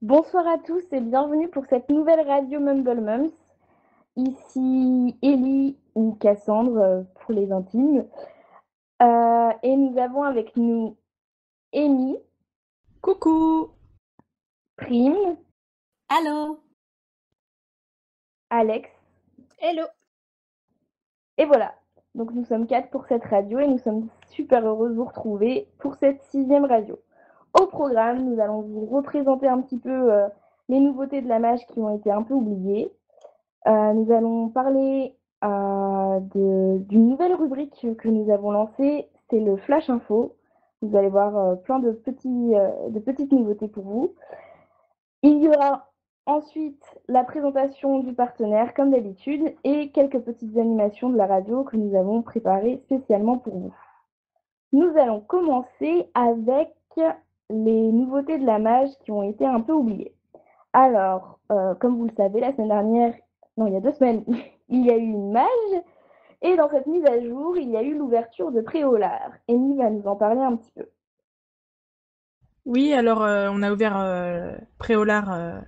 Bonsoir à tous et bienvenue pour cette nouvelle radio Mumble Mums. Ici Ellie ou Cassandre pour les intimes. Et nous avons avec nous Amy, Coucou! Prime, Allô? Alex. Hello! Et voilà. Donc nous sommes 4 pour cette radio et nous sommes super heureux de vous retrouver pour cette 6e radio. Au programme, nous allons vous représenter un petit peu les nouveautés de la mage qui ont été un peu oubliées. Nous allons parler d'une nouvelle rubrique que nous avons lancée, c'est le Flash Info. Vous allez voir plein de petites nouveautés pour vous. Il y aura ensuite la présentation du partenaire, comme d'habitude, et quelques petites animations de la radio que nous avons préparées spécialement pour vous. Nous allons commencer avec les nouveautés de la mage qui ont été un peu oubliées. Alors, comme vous le savez, la semaine dernière, non, il y a 2 semaines, il y a eu une mage, et dans cette mise à jour, il y a eu l'ouverture de Préolard. Amy va nous en parler un petit peu. Oui, alors on a ouvert Préolard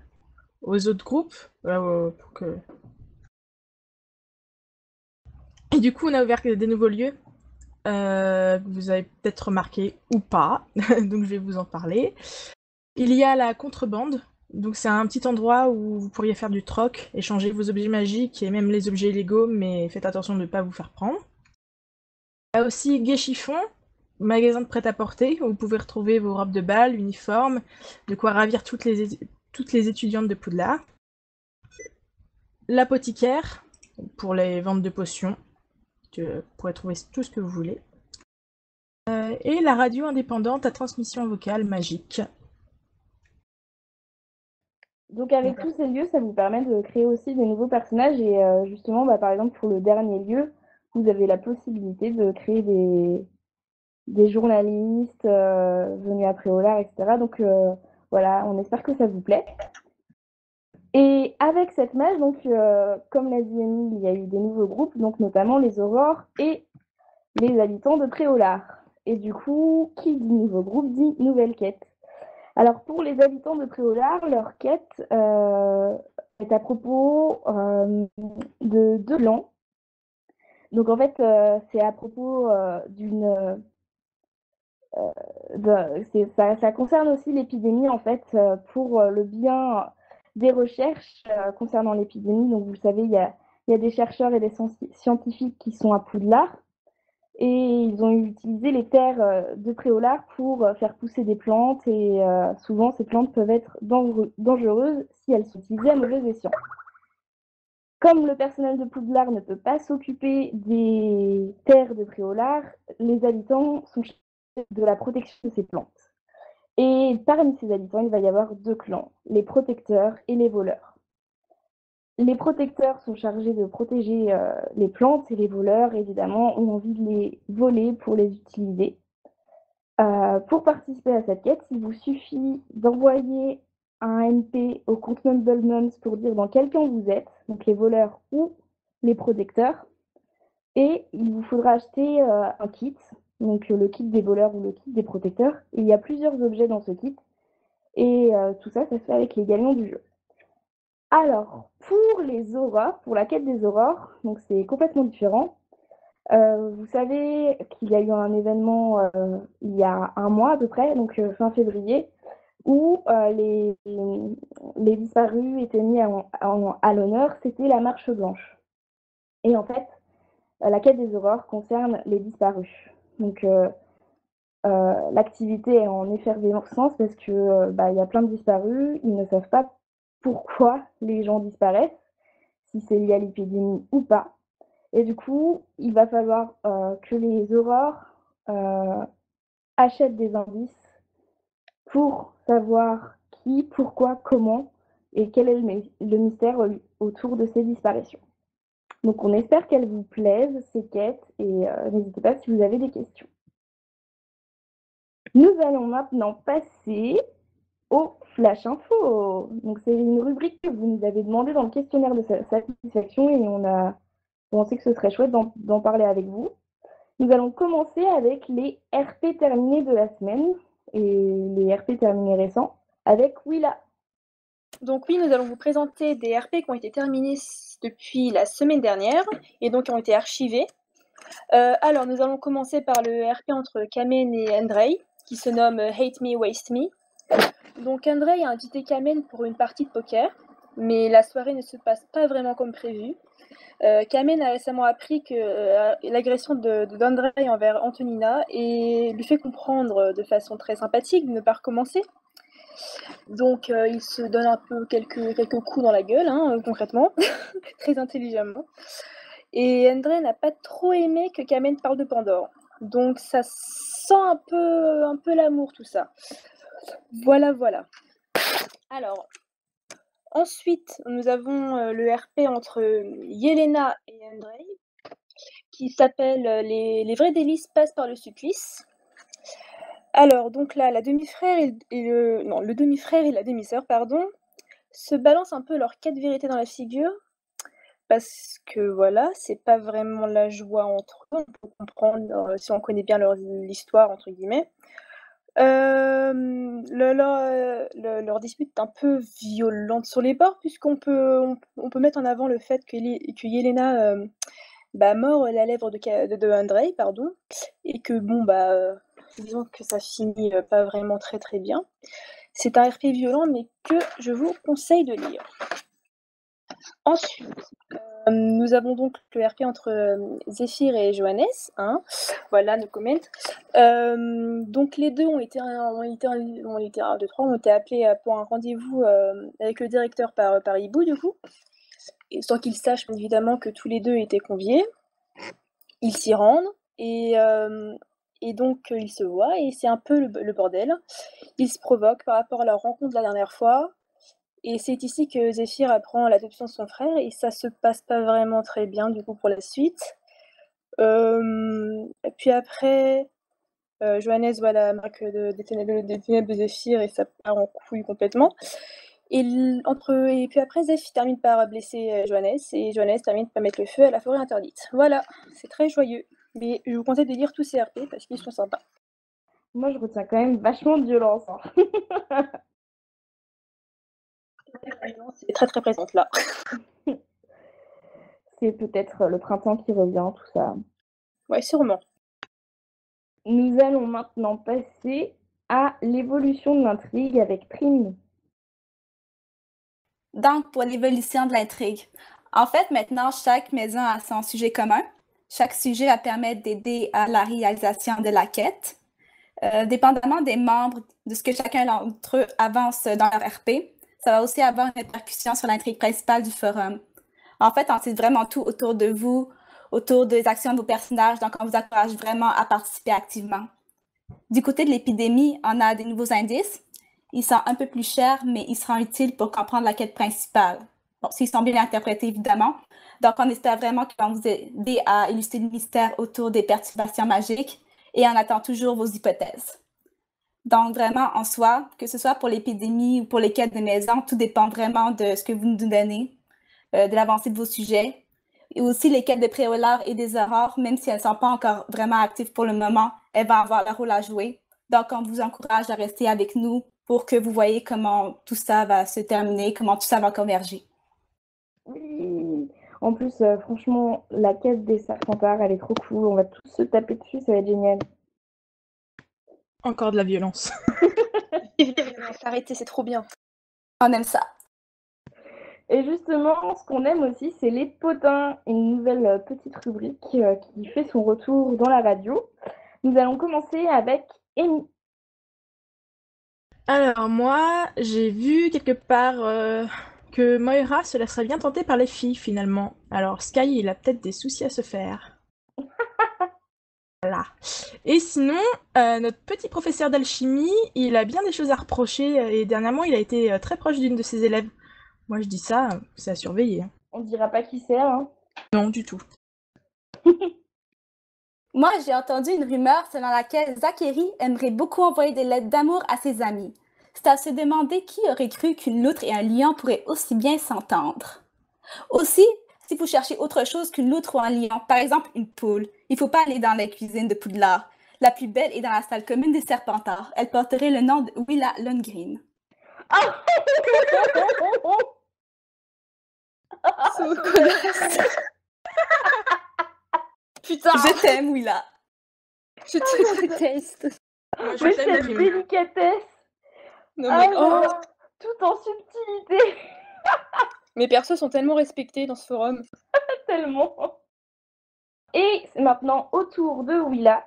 aux autres groupes. Pour que... Et du coup, on a ouvert des nouveaux lieux. Que vous avez peut-être remarqué ou pas, donc je vais vous en parler. Il y a la contrebande, donc c'est un petit endroit où vous pourriez faire du troc, échanger vos objets magiques et même les objets illégaux, mais faites attention de ne pas vous faire prendre. Il y a aussi Gai Chiffon, magasin de prêt-à-porter, où vous pouvez retrouver vos robes de bal, uniformes, de quoi ravir toutes les étudiantes de Poudlard. L'apothicaire, pour les ventes de potions, vous pourrez trouver tout ce que vous voulez. Et la radio indépendante à transmission vocale magique. Donc avec tous ces lieux, ça vous permet de créer aussi des nouveaux personnages et justement, par exemple, pour le dernier lieu, vous avez la possibilité de créer des journalistes venus après Préolard, etc. Donc voilà, on espère que ça vous plaît. Et avec cette mage, donc, comme l'a dit Amy, il y a eu des nouveaux groupes, donc notamment les Aurores et les habitants de Préolard. Et du coup, qui dit nouveau groupe dit nouvelle quête. Alors pour les habitants de Préolard, leur quête est à propos de 2 clans. Donc en fait, c'est à propos d'une... ça concerne aussi l'épidémie en fait pour le bien des recherches concernant l'épidémie. Donc vous le savez, il y a des chercheurs et des scientifiques qui sont à Poudlard et ils ont utilisé les terres de Préolard pour faire pousser des plantes et souvent ces plantes peuvent être dangereuses si elles sont utilisées à mauvais escient. Comme le personnel de Poudlard ne peut pas s'occuper des terres de Préolard, les habitants sont chargés de la protection de ces plantes. Et parmi ces habitants, il va y avoir 2 clans, les protecteurs et les voleurs. Les protecteurs sont chargés de protéger les plantes et les voleurs, évidemment, ont envie de les voler pour les utiliser. Pour participer à cette quête, il vous suffit d'envoyer un MP au compte Mumble Mums pour dire dans quel camp vous êtes, donc les voleurs ou les protecteurs. Et il vous faudra acheter un kit, donc le kit des voleurs ou le kit des protecteurs. Il y a plusieurs objets dans ce kit. Et tout ça, ça se fait avec les gagnants du jeu. Alors, pour les aurores, pour la quête des aurores, donc c'est complètement différent. Vous savez qu'il y a eu un événement il y a un mois à peu près, donc fin février, où les disparus étaient mis à l'honneur, c'était la marche blanche. Et en fait, la quête des aurores concerne les disparus. Donc l'activité est en effervescence parce que il y a plein de disparus, ils ne savent pas pourquoi les gens disparaissent, si c'est lié à l'épidémie ou pas. Et du coup, il va falloir que les aurores achètent des indices pour savoir qui, pourquoi, comment et quel est le mystère autour de ces disparitions. Donc on espère qu'elles vous plaisent, ces quêtes, et n'hésitez pas si vous avez des questions. Nous allons maintenant passer au Flash Info. Donc c'est une rubrique que vous nous avez demandé dans le questionnaire de satisfaction et on a pensé que ce serait chouette d'en parler avec vous. Nous allons commencer avec les RP terminés de la semaine et les RP terminés récents avec Willa. Donc oui, nous allons vous présenter des RP qui ont été terminés depuis la semaine dernière et donc qui ont été archivés. Alors, nous allons commencer par le RP entre Kamen et Andrei, qui se nomme Hate Me, Waste Me. Donc Andrei a invité Kamen pour une partie de poker, mais la soirée ne se passe pas vraiment comme prévu. Kamen a récemment appris que l'agression d'Andrei envers Antonina et lui fait comprendre de façon très sympathique de ne pas recommencer. Donc il se donne un peu quelques coups dans la gueule, hein, concrètement, très intelligemment. Et Andrei n'a pas trop aimé que Kamen parle de Pandore. Donc ça sent un peu l'amour tout ça. Voilà. Alors, ensuite, nous avons le RP entre Yelena et Andrei, qui s'appelle les vrais délices passent par le supplice. Alors, donc là, le demi-frère et la demi-sœur, se balancent un peu leurs 4 vérités dans la figure, parce que voilà, c'est pas vraiment la joie entre eux, on peut comprendre si on connaît bien l'histoire, entre guillemets. Leur dispute est un peu violente sur les bords, puisqu'on peut mettre en avant le fait que Yelena mord la lèvre de Andrei, et que disons que ça finit pas vraiment très très bien. C'est un RP violent, mais que je vous conseille de lire. Ensuite, nous avons donc le RP entre Zéphyr et Johannes. Voilà, no comment. Donc les deux ont été appelés pour un rendez-vous avec le directeur par Hibou, du coup. Et sans qu'ils sachent évidemment que tous les deux étaient conviés. Ils s'y rendent et donc ils se voient et c'est un peu le bordel. Ils se provoquent par rapport à leur rencontre de la dernière fois. Et c'est ici que Zéphyr apprend l'adoption de son frère et ça se passe pas vraiment très bien du coup pour la suite. Et puis après, Johannes voit la marque des ténèbres de Zéphyr et ça part en couille complètement. Et puis après, Zéphyr termine par blesser Johannes et Johannes termine par mettre le feu à la forêt interdite. Voilà, c'est très joyeux. Mais je vous conseille de lire tous ces RP parce qu'ils sont sympas. Moi, je retiens quand même vachement de violence. C'est très très présente là. C'est peut-être le printemps qui revient, tout ça. Ouais, sûrement. Nous allons maintenant passer à l'évolution de l'intrigue avec Trim. Donc, pour l'évolution de l'intrigue, en fait, maintenant, chaque maison a son sujet commun. Chaque sujet va permettre d'aider à la réalisation de la quête. Dépendamment des membres, de ce que chacun d'entre eux avance dans leur RP, ça va aussi avoir une répercussion sur l'intrigue principale du forum. En fait, on sait vraiment tout autour de vous, autour des actions de vos personnages, donc on vous encourage vraiment à participer activement. Du côté de l'épidémie, on a des nouveaux indices. Ils sont un peu plus chers, mais ils seront utiles pour comprendre la quête principale. Bon, s'ils sont bien interprétés, évidemment. Donc, on espère vraiment qu'ils vont vous aider à illustrer le mystère autour des perturbations magiques et on attend toujours vos hypothèses. Donc, vraiment, en soi, que ce soit pour l'épidémie ou pour les quêtes de maison, tout dépend vraiment de ce que vous nous donnez, de l'avancée de vos sujets. Et aussi, les quêtes de Préolard et des Aurores, même si elles ne sont pas encore vraiment actives pour le moment, elles vont avoir leur rôle à jouer. Donc, on vous encourage à rester avec nous pour que vous voyez comment tout ça va se terminer, comment tout ça va converger. Oui. En plus, franchement, la quête des Serpentards, elle est trop cool. On va tous se taper dessus, ça va être génial. Encore de la violence. Arrêtez, c'est trop bien. On aime ça. Et justement, ce qu'on aime aussi, c'est les potins, une nouvelle petite rubrique qui fait son retour dans la radio. Nous allons commencer avec Amy. Alors moi, j'ai vu quelque part que Moira se laisserait bien tenter par les filles finalement. Alors Sky, il a peut-être des soucis à se faire. Voilà. Et sinon, notre petit professeur d'alchimie, il a bien des choses à reprocher et dernièrement, il a été très proche d'une de ses élèves. Moi, je dis ça, c'est à surveiller. On dira pas qui c'est, hein. Non, du tout. Moi, j'ai entendu une rumeur selon laquelle Zachary aimerait beaucoup envoyer des lettres d'amour à ses amis. C'est à se demander qui aurait cru qu'une loutre et un lion pourraient aussi bien s'entendre. Aussi, si vous cherchez autre chose qu'une loutre ou un lion, par exemple une poule, il ne faut pas aller dans la cuisine de Poudlard. La plus belle est dans la salle commune des Serpentards. Elle porterait le nom de Willa Lundgren. So connasse. Putain, Je t'aime, Willa. je te déteste. Moi, je Mais t'aime, cette Prime. délicatesse. Non Ah mais là oh, là, tout en subtilité, mes persos sont tellement respectés dans ce forum. tellement. Et c'est maintenant au tour de Willa.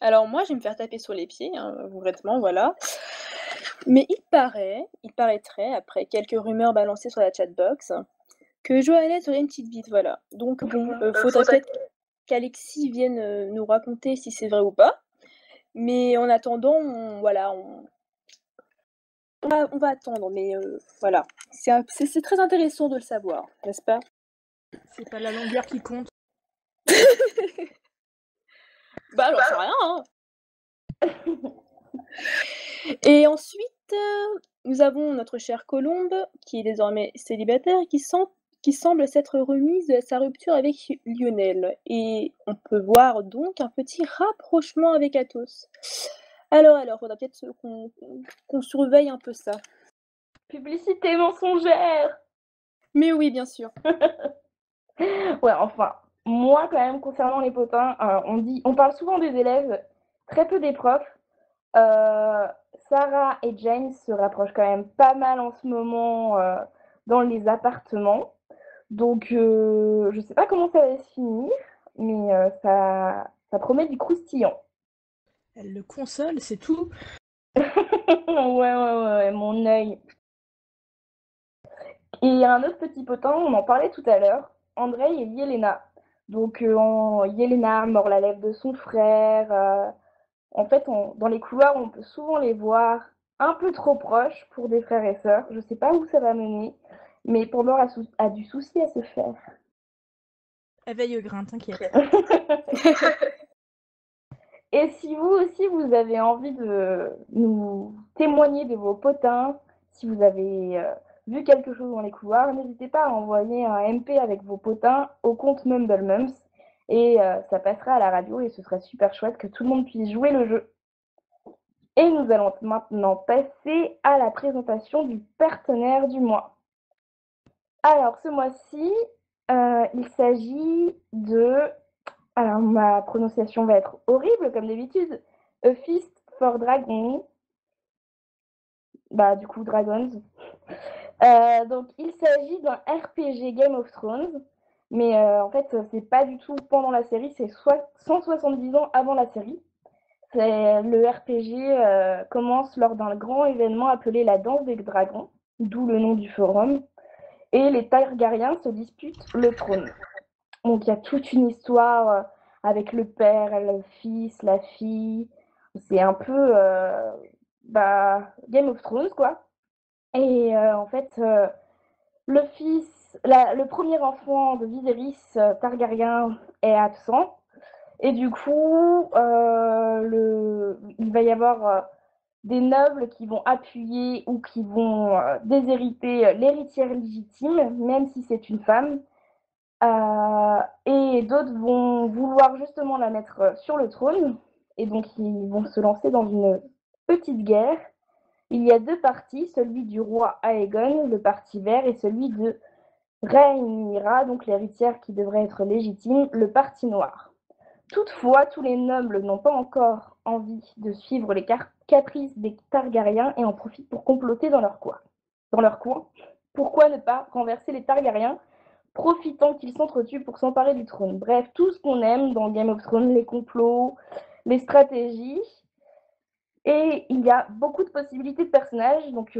Alors moi, je vais me faire taper sur les pieds, hein, concrètement, voilà. Mais il paraîtrait, après quelques rumeurs balancées sur la chatbox, que Joannette aurait une petite bite, voilà. Donc bon, faudrait peut-être qu'Alexis vienne nous raconter si c'est vrai ou pas. Mais en attendant, on va attendre, mais voilà. C'est très intéressant de le savoir, n'est-ce pas? C'est pas la longueur qui compte. Bah, j'en sais rien, hein. Et ensuite, nous avons notre chère Colombe, qui est désormais célibataire et qui semble s'être remise de sa rupture avec Lionel. Et on peut voir donc un petit rapprochement avec Athos. Alors, faudra peut-être qu'on surveille un peu ça. Publicité mensongère. Mais oui, bien sûr. Ouais, enfin, moi quand même, concernant les potins, on parle souvent des élèves, très peu des profs. Sarah et James se rapprochent quand même pas mal en ce moment dans les appartements. Donc, je sais pas comment ça va se finir, mais ça promet du croustillant. Elle le console, c'est tout. Ouais, mon œil. Et il y a un autre petit potin, on en parlait tout à l'heure, Andrei et Yelena. Donc, Yelena mord la lèvre de son frère. En fait, dans les couloirs, on peut souvent les voir un peu trop proches pour des frères et sœurs. Je sais pas où ça va mener, mais Pandore a du souci à se faire. Elle veille au grain, t'inquiète. Et si vous aussi, vous avez envie de nous témoigner de vos potins, si vous avez vu quelque chose dans les couloirs, n'hésitez pas à envoyer un MP avec vos potins au compte MumbleMums. Et ça passera à la radio et ce serait super chouette que tout le monde puisse jouer le jeu. Et nous allons maintenant passer à la présentation du partenaire du mois. Alors, ce mois-ci, il s'agit de... Alors, ma prononciation va être horrible, comme d'habitude. A Feast for Dragon. Bah, du coup, Dragons. Donc, il s'agit d'un RPG Game of Thrones. Mais en fait, c'est pas du tout pendant la série, c'est 170 ans avant la série. Le RPG commence lors d'un grand événement appelé la Danse des Dragons, d'où le nom du forum, et les Targaryens se disputent le trône. Donc il y a toute une histoire avec le père, le fils, la fille. C'est un peu Game of Thrones, quoi. Et en fait, le premier enfant de Viserys Targaryen est absent. Et du coup, il va y avoir des nobles qui vont appuyer ou qui vont déshériter l'héritière légitime, même si c'est une femme. Et d'autres vont vouloir justement la mettre sur le trône. Et donc, ils vont se lancer dans une petite guerre. Il y a deux partis, celui du roi Aegon, le parti vert, et celui de Rhaenyra, donc l'héritière qui devrait être légitime, le parti noir. Toutefois, tous les nobles n'ont pas encore envie de suivre les caprices des Targaryens et en profitent pour comploter dans leur coin. Pourquoi ne pas renverser les Targaryens, profitant qu'ils s'entretuent pour s'emparer du trône? Bref, tout ce qu'on aime dans Game of Thrones, les complots, les stratégies. Et il y a beaucoup de possibilités de personnages. Donc,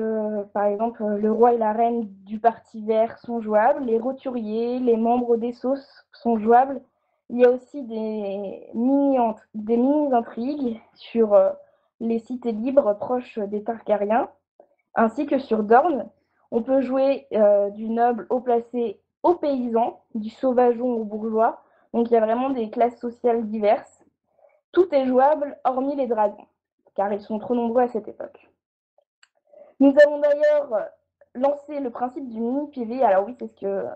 par exemple, le roi et la reine du parti vert sont jouables. Les roturiers, les membres des sauces sont jouables. Il y a aussi des mini-intrigues sur les cités libres proches des Targaryens, ainsi que sur Dorne. On peut jouer du noble haut placé au paysan, du sauvageon au bourgeois. Donc, il y a vraiment des classes sociales diverses. Tout est jouable, hormis les dragons, car ils sont trop nombreux à cette époque. Nous avons d'ailleurs lancé le principe du mini-PV. Alors oui, c'est ce que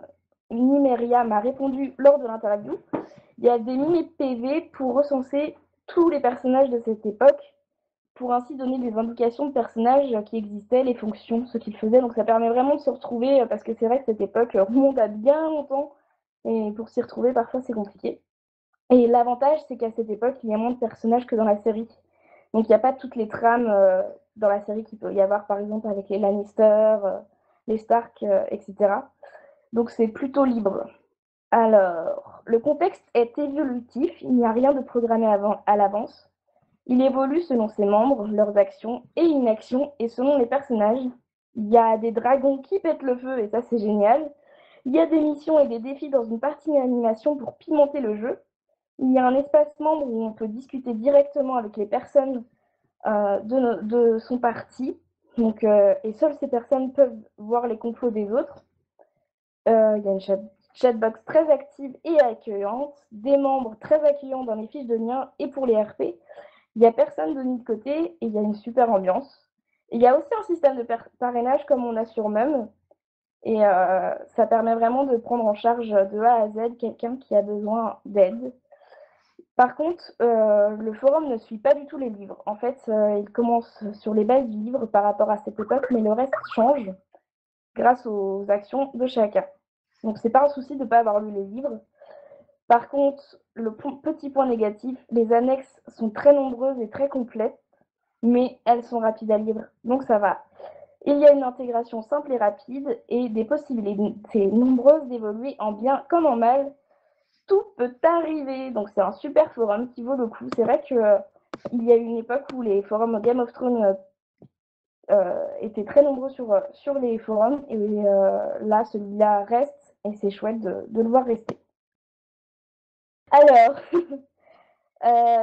Nimeria m'a répondu lors de l'interview. Il y a des mini-PV pour recenser tous les personnages de cette époque, pour ainsi donner des indications de personnages qui existaient, les fonctions, ce qu'ils faisaient. Donc ça permet vraiment de se retrouver, parce que c'est vrai que cette époque remonte à bien longtemps, et pour s'y retrouver, parfois c'est compliqué. Et l'avantage, c'est qu'à cette époque, il y a moins de personnages que dans la série. Donc il n'y a pas toutes les trames dans la série qu'il peut y avoir, par exemple, avec les Lannister, les Stark, etc. Donc c'est plutôt libre. Alors, le contexte est évolutif, il n'y a rien de programmé à l'avance. Il évolue selon ses membres, leurs actions et inactions, et selon les personnages. Il y a des dragons qui pètent le feu, et ça c'est génial. Il y a des missions et des défis dans une partie d'animation pour pimenter le jeu. Il y a un espace membre où on peut discuter directement avec les personnes de son parti. Donc, et seules ces personnes peuvent voir les complots des autres. Il y a une chatbox très active et accueillante, des membres très accueillants dans les fiches de lien et pour les RP. Il n'y a personne de mis de côté et il y a une super ambiance. Et il y a aussi un système de parrainage comme on a sur Mum. Et ça permet vraiment de prendre en charge de A à Z quelqu'un qui a besoin d'aide. Par contre, le forum ne suit pas du tout les livres. En fait, il commence sur les bases du livre par rapport à cette époque, mais le reste change grâce aux actions de chacun. Donc, c'est pas un souci de ne pas avoir lu les livres. Par contre, le petit point négatif, les annexes sont très nombreuses et très complètes, mais elles sont rapides à lire, donc ça va. Il y a une intégration simple et rapide et des possibilités nombreuses d'évoluer en bien comme en mal. Tout peut arriver, donc c'est un super forum qui vaut le coup. C'est vrai qu'il y a eu une époque où les forums Game of Thrones étaient très nombreux sur les forums, et là, celui-là reste, et c'est chouette de le voir rester. Alors,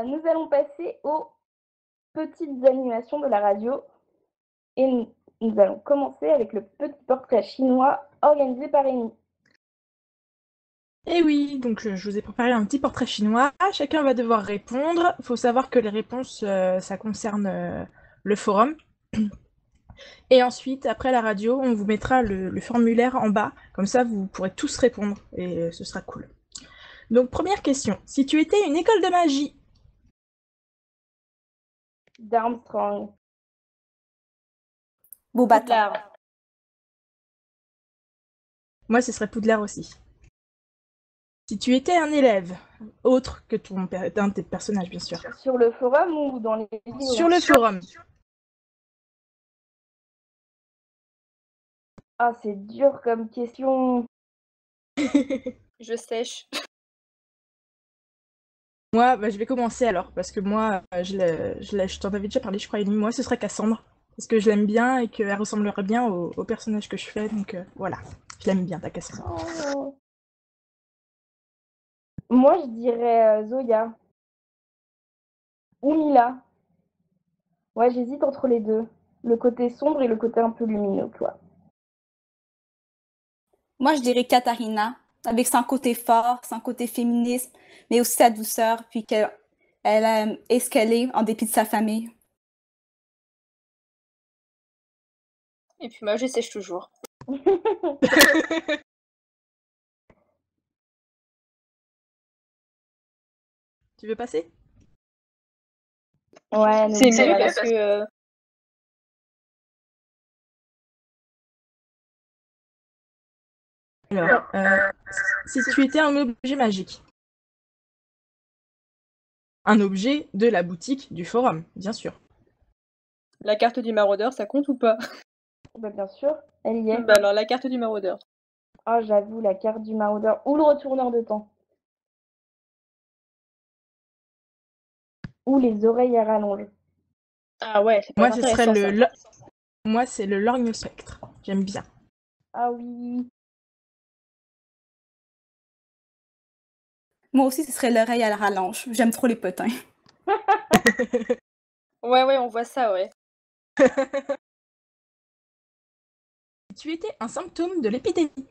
nous allons passer aux petites animations de la radio, et nous allons commencer avec le petit portrait chinois organisé par Amy. Et oui, donc je vous ai préparé un petit portrait chinois. Chacun va devoir répondre. Il faut savoir que les réponses, ça concerne le forum. Et ensuite, après la radio, on vous mettra le formulaire en bas. Comme ça, vous pourrez tous répondre et ce sera cool. Donc, première question. Si tu étais une école de magie, D'Armstrong. Beauxbatons. Poudlard. moi, ce serait Poudlard aussi. Si tu étais un élève, autre que d'un de tes personnages, bien sûr. Sur le forum ou dans les livres? Sur le forum. Ah, c'est dur comme question. Je sèche. Moi, je vais commencer alors, parce que moi, je t'en avais déjà parlé, je crois, et moi, ce serait Cassandre. Parce que je l'aime bien et qu'elle ressemblerait bien au personnage que je fais, donc voilà. Je l'aime bien, ta Cassandre. Oh. Moi, je dirais Zoya. Ou Mila. Ouais, j'hésite entre les deux. Le côté sombre et le côté un peu lumineux, quoi. Moi, je dirais Katharina, avec son côté fort, son côté féminisme, mais aussi sa douceur, puis qu'elle est ce qu'elle est en dépit de sa famille. Et puis moi, je sèche toujours. Tu veux passer? Ouais, C'est nous, mieux parce que Alors, si tu étais un objet magique. Un objet de la boutique du forum, bien sûr. la carte du maraudeur, ça compte ou pas? bah, bien sûr, elle y est. Bah alors, la carte du maraudeur. Oh, j'avoue, la carte du maraudeur ou le retourneur de temps. Ou les oreilles à rallonge. Ah ouais, c'est pas Moi, ce serait intéressant ça. Moi, c'est le lorgne spectre. J'aime bien. Ah oui. Moi aussi, ce serait l'oreille à la rallonge. J'aime trop les potins. Ouais, on voit ça, ouais. Si tu étais un symptôme de l'épidémie.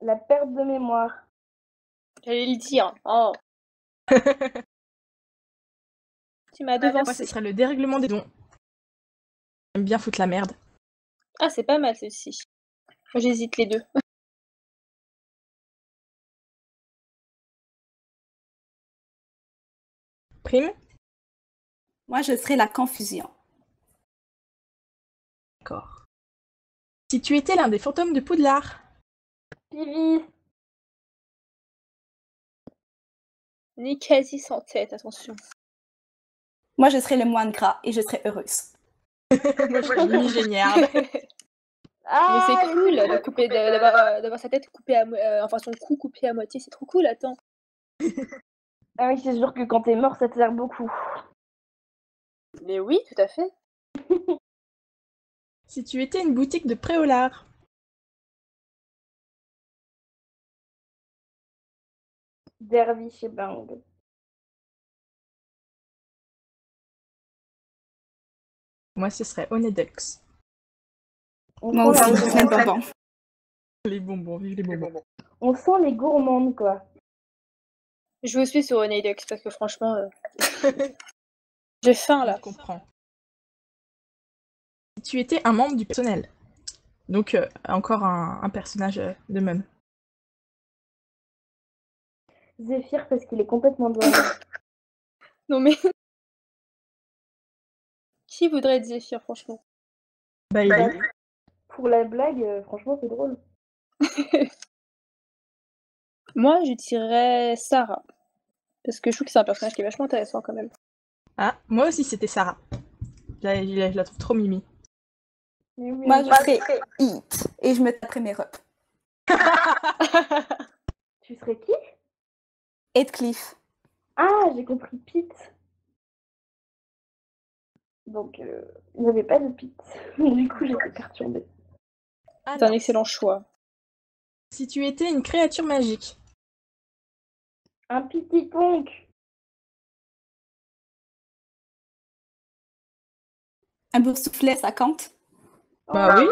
La perte de mémoire. J'allais le dire. Oh, tu m'as Moi, ce devancé. serait le dérèglement des dons. J'aime bien foutre la merde. Ah, c'est pas mal celle-ci. J'hésite les deux. Prime? Moi, je serais la confusion. D'accord. Si tu étais l'un des fantômes de Poudlard? Pivi. Ni quasi sans tête, attention. Moi, je serais le moine gras et je serais heureuse. Moi, je suis Mimi Géniard. Mais c'est Ah, cool de couper, d'avoir sa tête coupée enfin son cou coupé à moitié, c'est trop cool, attends. ah oui, c'est sûr que quand t'es mort, ça te sert beaucoup. Mais oui, tout à fait. Si tu étais une boutique de préolard? Dervish et Bang. Moi, ce serait Onedex. Moi aussi, je serais pas bon. Les bonbons, vive les bonbons. On sent les gourmandes, quoi. Je vous suis sur Oneidux parce que franchement, j'ai faim là. Je comprends. Si tu étais un membre du personnel? Donc, encore un personnage de même. Zéphyr, parce qu'il est complètement dingue. Non mais. Qui voudrait être Zéphyr, franchement? Bailey. Pour la blague, franchement, c'est drôle. Moi, je dirais Sarah. Parce que je trouve que c'est un personnage qui est vachement intéressant quand même. Ah, moi aussi, c'était Sarah. Je la trouve trop mimi. Mais oui, Moi, je serais Heat et je me taperais mes reps. Tu serais qui? Heathcliff. Ah, j'ai compris Pete. Donc, il n'y avait pas de Pete. Du coup, j'étais perturbée. C'est un Alors, excellent choix. si tu étais une créature magique? Un Pitiponk. Un boursouflet, ça compte? Bah oui.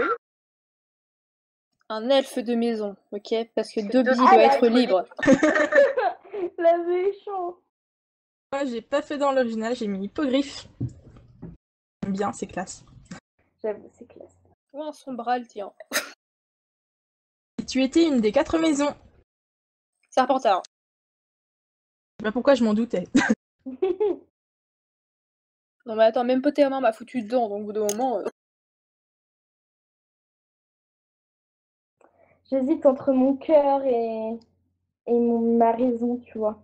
Un elfe de maison, ok? Parce que Dobby doit être libre. La méchante. Moi, j'ai pas fait dans l'original, j'ai mis hippogriffe. J'aime bien, c'est classe. J'avoue, c'est classe. Ou un sombral, tiens. Si tu étais une des 4 maisons? Serpentard. Je sais pas pourquoi je m'en doutais. Non mais attends, même Pottermore m'a foutu dedans, donc au bout d'un moment... J'hésite entre mon cœur et ma raison, tu vois.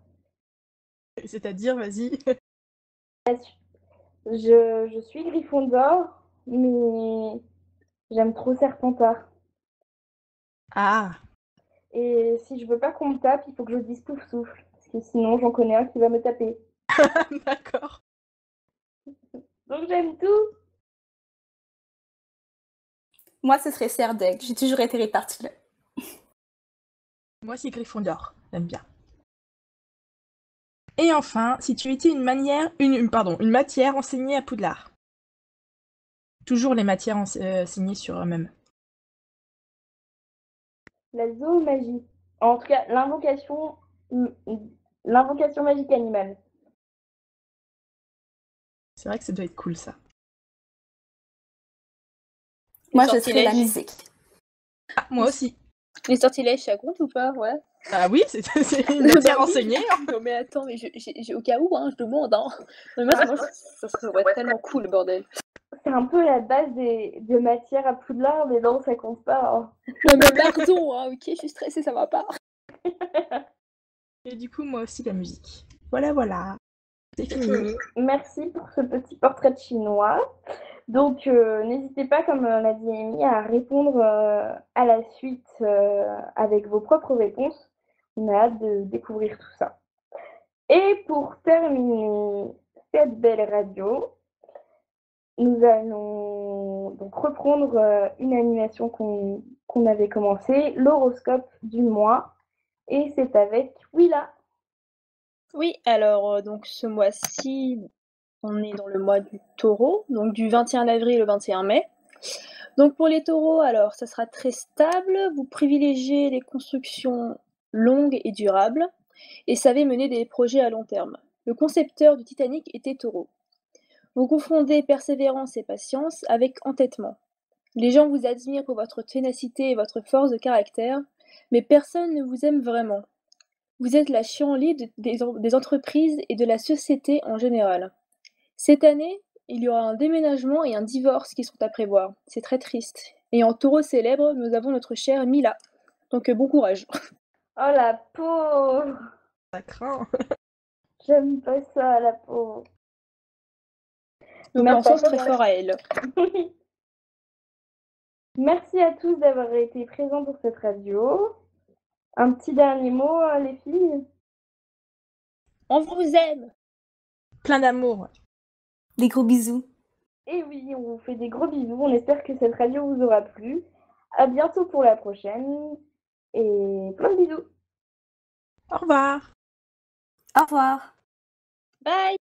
C'est-à-dire, vas-y. Je suis Gryffondor, mais j'aime trop Serpentard. Ah, Et si je veux pas qu'on me tape, il faut que je dise pouf souffle. Parce que sinon, j'en connais un qui va me taper. d'accord. Donc j'aime tout. Moi, ce serait Serdaigle. J'ai toujours été répartie là. Moi, c'est Gryffondor. J'aime bien. Et enfin, si tu étais une matière enseignée à Poudlard? Toujours les matières enseignées sur eux-mêmes. La zoomagie. En tout cas, l'invocation magique animale. C'est vrai que ça doit être cool, ça. Moi, je serais la musique. Ah, moi aussi. Les sortilèges, ça compte ou pas? Ouais. Ah oui, c'est une matière Bah oui. enseignée. Non mais attends, mais j'ai au cas où, hein, je demande. Hein. Mais moi, ça serait tellement cool, le bordel. C'est un peu la base des matières à Poudlard, mais non, ça compte pas. Hein. Non mais pardon, hein, ok, je suis stressée, ça va pas. Et du coup, moi aussi, la musique. Voilà, voilà. C'est fini. Merci pour ce petit portrait de chinois. Donc, n'hésitez pas, comme l'a dit Amy, à répondre à la suite avec vos propres réponses. On a hâte de découvrir tout ça. Et pour terminer cette belle radio, nous allons donc reprendre une animation qu'on avait commencée, l'horoscope du mois. Et c'est avec Willa. Oui, alors donc ce mois-ci, on est dans le mois du taureau, donc du 21 avril au 21 mai. Donc pour les taureaux, alors ça sera très stable, vous privilégiez les constructions longues et durables et savez mener des projets à long terme. Le concepteur du Titanic était taureau. Vous confondez persévérance et patience avec entêtement. Les gens vous admirent pour votre ténacité et votre force de caractère, mais personne ne vous aime vraiment. Vous êtes la cheerleader des entreprises et de la société en général. Cette année, il y aura un déménagement et un divorce qui sont à prévoir. C'est très triste. Et en taureau célèbre, nous avons notre chère Mila. Donc bon courage. Oh la pauvre! Ça craint. J'aime pas ça, la pauvre. Donc Mais on pense ça très va. fort à elle. Merci à tous d'avoir été présents pour cette radio. Un petit dernier mot, les filles? On vous aime! Plein d'amour. Des gros bisous. Et oui, on vous fait des gros bisous. On espère que cette radio vous aura plu. À bientôt pour la prochaine. Et plein de bisous. Au revoir. Au revoir. Bye!